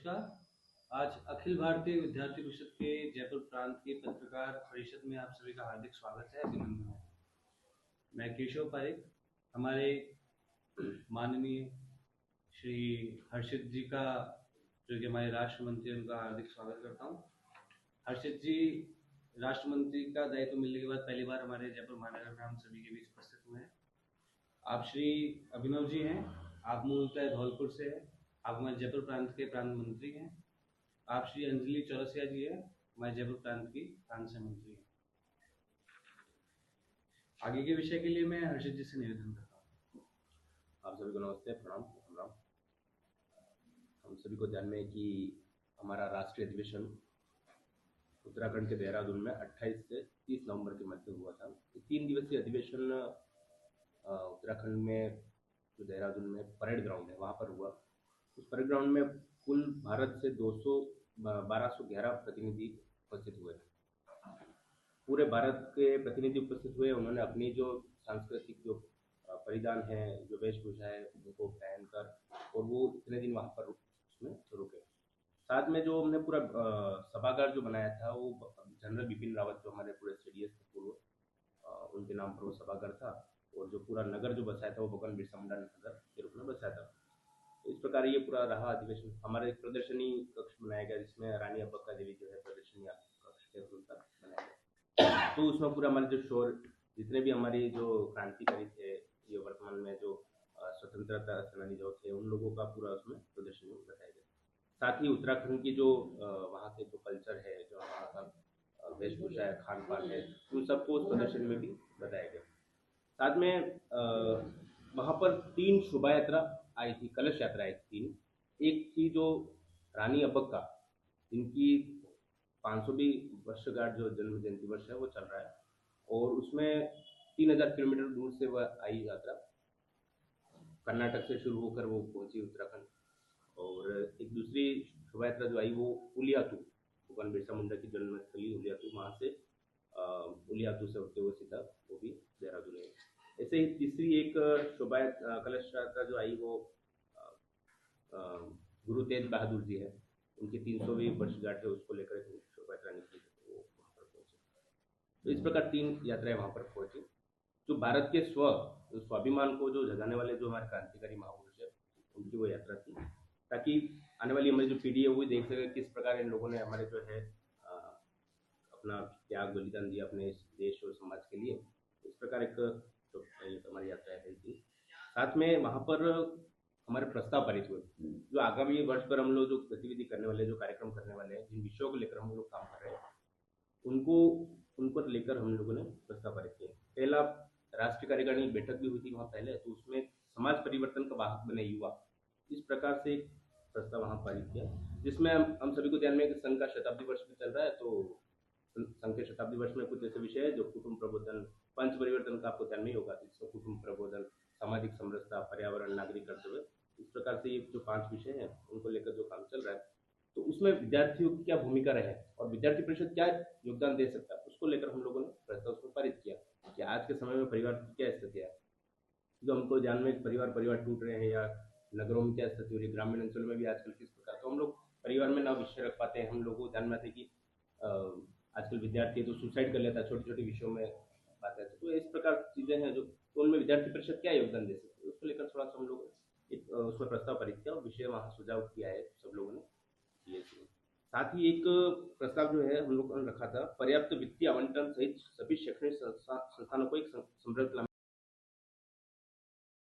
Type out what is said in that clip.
नमस्कार। आज अखिल भारतीय विद्यार्थी परिषद के जयपुर प्रांत के पत्रकार परिषद में आप सभी का हार्दिक स्वागत है, अभिनंदन है। मैं केशव पारिक, हमारे माननीय श्री हर्षित जी का, जो कि हमारे राष्ट्र मंत्री, उनका हार्दिक स्वागत करता हूँ। हर्षित जी राष्ट्र मंत्री का दायित्व मिलने के बाद पहली बार हमारे जयपुर महानगर में हम सभी के बीच उपस्थित हुए हैं। आप श्री अभिनव जी हैं, आप मूलतः धौलपुर से हैं, आप हमारे जयपुर प्रांत के प्रांत मंत्री हैं। आप श्री अंजलि चौरसिया जी हैं, हमारे जयपुर प्रांत की प्रांत से मंत्री हैं। आगे के विषय के लिए मैं हर्षित जी से निवेदन करता हूँ। आप सभी को नमस्ते, प्रणाम, राम। हम सभी को ध्यान में है कि हमारा राष्ट्रीय अधिवेशन उत्तराखंड के देहरादून में 28 से 30 नवंबर के मध्य हुआ था। 3 दिवसीय अधिवेशन उत्तराखंड में जो देहरादून में परेड ग्राउंड है वहाँ पर हुआ। उस परेड ग्राउंड में कुल भारत से 1211 प्रतिनिधि उपस्थित हुए। पूरे भारत के प्रतिनिधि उपस्थित हुए। उन्होंने अपनी जो सांस्कृतिक जो परिधान है, जो वेशभूषा है, उनको पहनकर और वो इतने दिन वहाँ पर उसमें रुके। साथ में जो हमने पूरा सभागार जो बनाया था वो जनरल बिपिन रावत जो हमारे पूरे सीडीएस के पूर्व उनके नाम पर वो सभागार था। और जो पूरा नगर जो बसाया था वो भगवान बिरसा मुंडा नगर के रूप में बसाया था। तो इस प्रकार ये पूरा रहा अधिवेशन। हमारे एक प्रदर्शनी कक्ष बनाया गया जिसमें रानी अब्बक्का देवी जो है प्रदर्शनी कक्ष के रूप में बनाया गया। तो उसमें पूरा हमारे जो शोर, जितने भी हमारे जो क्रांतिकारी थे, ये वर्तमान में जो स्वतंत्रता सेनानी जो थे, उन लोगों का पूरा उसमें प्रदर्शनी बताया गया। साथ ही उत्तराखंड की जो वहाँ के जो कल्चर है, जो वहाँ का वेशभूषा है, खान पान है, उन सबको उस प्रदर्शनी में भी बताया गया। साथ में वहाँ पर 3 शोभा यात्रा आई थी, कलश यात्रा आई थी 3। एक थी जो रानी अब्बक्का, जिनकी 500वीं वर्षगांठ जो जन्म जयंती वर्ष है वो चल रहा है, और उसमें 3000 किलोमीटर दूर से वह आई यात्रा। कर्नाटक से शुरू होकर वो पहुंची उत्तराखंड। और एक दूसरी शोभा यात्रा जो आई वो उलियातू, भगवान बिरसा मुंडा की जन्मस्थली उलियातू, वहाँ से उलियातू से होते हुए सीधा वो भी देहरादून है। ऐसे ही तीसरी एक शोभा कलश यात्रा जो आई वो गुरु तेज बहादुर जी है, उनकी 300वीं वर्षगांठ है, उसको लेकर शोभा यात्रा निकली, वो वहाँ पर पहुंचे। तो इस प्रकार 3 यात्राएं वहाँ पर पहुंची, जो भारत के जो स्वाभिमान को जो जगाने वाले जो हमारे क्रांतिकारी महापुरुष है, उनकी वो यात्रा थी, ताकि आने वाली हमारी जो पीढ़ी है वो देख सके किस प्रकार इन लोगों ने हमारे जो है अपना त्याग बलिदान दिया अपने इस देश और समाज के लिए। इस प्रकार एक तो हमारी यात्रा रही थी। साथ में वहाँ पर हमारे प्रस्ताव पारित हुए, जो आगामी वर्ष पर हम लोग जो गतिविधि करने वाले, जो कार्यक्रम करने वाले हैं, जिन विषयों को लेकर हम लोग काम कर रहे हैं, उन पर लेकर हम लोगों ने प्रस्ताव पारित किए। पहला राष्ट्रीय कार्यकारिणी बैठक भी हुई थी वहाँ पहले, तो उसमें समाज परिवर्तन का वाहक बने युवा, इस प्रकार से प्रस्ताव वहाँ पारित किया, जिसमें हम सभी को ध्यान में संघ का शताब्दी वर्ष भी चल रहा है। तो संघ के शताब्दी वर्ष में कुछ ऐसे विषय है जो कुटुंब प्रबोधन, पंच परिवर्तन का आपको ध्यान में ही होगा, जिसको कुटुंब प्रबोधन, सामाजिक समरसता, पर्यावरण, नागरिक कर्तव्य, इस प्रकार से ये जो 5 विषय हैं उनको लेकर जो काम चल रहा है, तो उसमें विद्यार्थियों की क्या भूमिका रहे और विद्यार्थी परिषद क्या योगदान दे सकता है, उसको लेकर हम लोगों ने प्रस्ताव उसमें पारित किया कि आज के समय में परिवार की क्या स्थिति है। जो हमको ध्यान में परिवार टूट रहे हैं, या नगरों में क्या स्थिति हो रही है, ग्रामीण अंचलों में भी आजकल किस प्रकार, तो हम लोग परिवार में ना विषय रख पाते हैं। हम लोग को ध्यान में आते कि आजकल विद्यार्थी तो सुसाइड कर लेता है छोटे छोटे विषयों में बात है। तो इस प्रकार चीज़ें हैं जो, तो उनमें विद्यार्थी परिषद क्या योगदान दे सकते हैं, उसको लेकर थोड़ा सा हम लोग उसमें प्रस्ताव पारित किया और विषय वहाँ सुझाव किया है सब लोगों ने किए। साथ ही एक प्रस्ताव जो है हम लोगों ने रखा था, पर्याप्त वित्तीय आवंटन सहित सभी शैक्षणिक संस्थानों को एक समृद्ध